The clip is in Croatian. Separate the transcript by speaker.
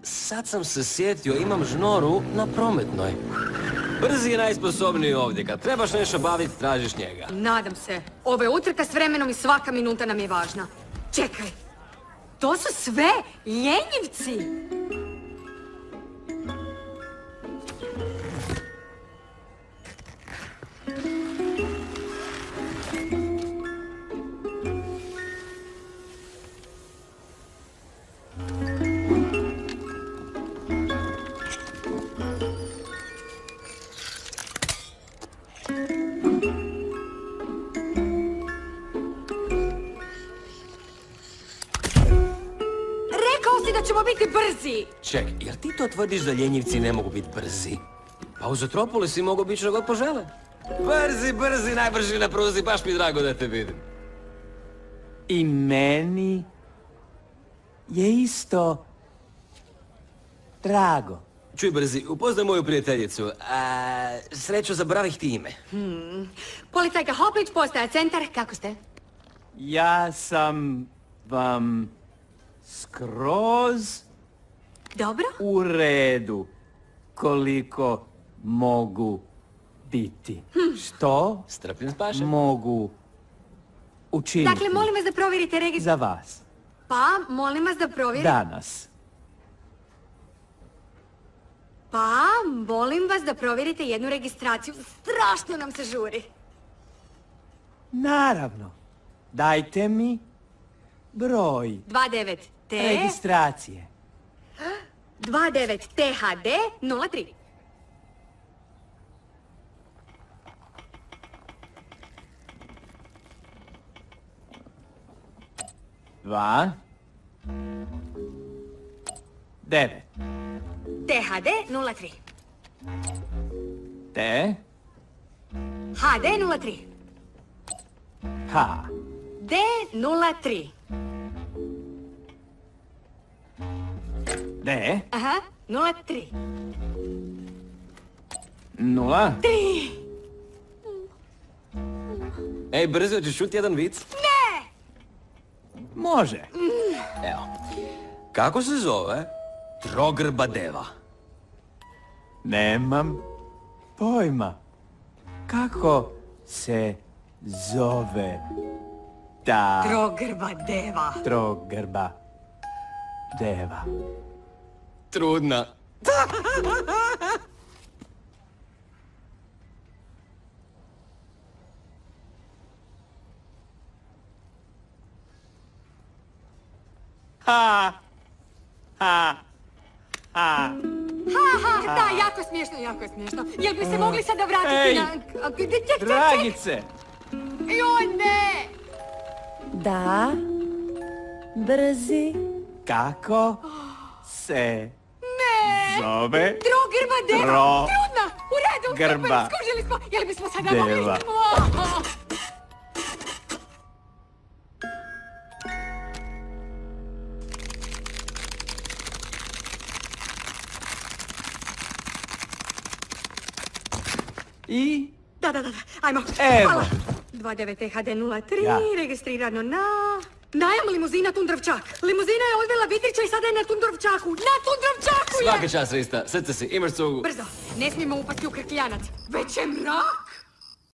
Speaker 1: sad sam se sjetio, imam žnoru na prometnoj. Brzi je najsposobniji ovdje. Kad trebaš nešto baviti, tražiš njega.
Speaker 2: Nadam se. Ovo je utrka s vremenom i svaka minuta nam je važna. Čekaj. To su sve ljenjivci. Da ćemo biti brzi!
Speaker 1: Ček, jel ti to tvrdiš da ljenjivci ne mogu biti brzi? Pa u Zootropolisi mogu biti što god požele. Brzi, najbrži na pruzi, baš mi drago da te vidim.
Speaker 3: I meni je isto drago.
Speaker 1: Čuj, brzi, upoznaj moju prijateljicu. Srećo, zaboravih ti ime.
Speaker 2: Policajka Hoplić, postaja centar, kako ste?
Speaker 3: Ja sam vam skroz
Speaker 2: dobro
Speaker 3: u redu koliko mogu biti. Što
Speaker 1: strpljen spašen
Speaker 3: mogu učiniti?
Speaker 2: Dakle, molim vas da provjerite registraciju.
Speaker 3: Za vas.
Speaker 2: Pa, molim vas da provjerite.
Speaker 3: Danas.
Speaker 2: Pa, molim vas da provjerite jednu registraciju. Strašno nam se žuri.
Speaker 3: Naravno. Dajte mi broj
Speaker 2: 29 T
Speaker 3: registracije.
Speaker 2: 29 THD 03.
Speaker 3: Dva. 9.
Speaker 2: THD 03.
Speaker 3: T.
Speaker 2: HD 03.
Speaker 3: H.
Speaker 2: D 03.
Speaker 3: D.
Speaker 2: Aha, 03.
Speaker 3: 0.
Speaker 2: 3.
Speaker 1: Ej, brzo, hoćeš čuti jedan vic?
Speaker 2: Ne!
Speaker 3: Može.
Speaker 1: Evo. Kako se zove trogrba deva?
Speaker 3: Nemam pojma. Kako se zove ta
Speaker 2: Trogrba deva.
Speaker 3: trogrba deva?
Speaker 1: Trudna.
Speaker 3: Ha! Ha! Ha!
Speaker 2: Da, jako smiješno, jako je smiješno. Jel bi se mogli sada vratiti
Speaker 3: Ej,
Speaker 2: na...
Speaker 3: Dragice!
Speaker 2: Joj, ne!
Speaker 4: Da, brzi.
Speaker 3: Kako se
Speaker 2: Ne!
Speaker 3: zove
Speaker 2: Trogrba deva! Trudna! U redu!
Speaker 3: Grba
Speaker 2: Skužili smo! Jel bismo sada
Speaker 3: deva.
Speaker 2: mogli...
Speaker 3: I?
Speaker 2: Da, ajmo.
Speaker 3: Evo.
Speaker 2: Hvala. 29 THD 03,
Speaker 3: Ja.
Speaker 2: registrirano na... Najam limuzina Tundrovčak. Limuzina je odvela Vitrića i sada je na Tundrovčaku. Na Tundrovčaku je!
Speaker 1: Svaka čast, Rista. Srce si, imaš cugu.
Speaker 2: Brzo, ne smijemo upasti u krkljanac. Već je mrak!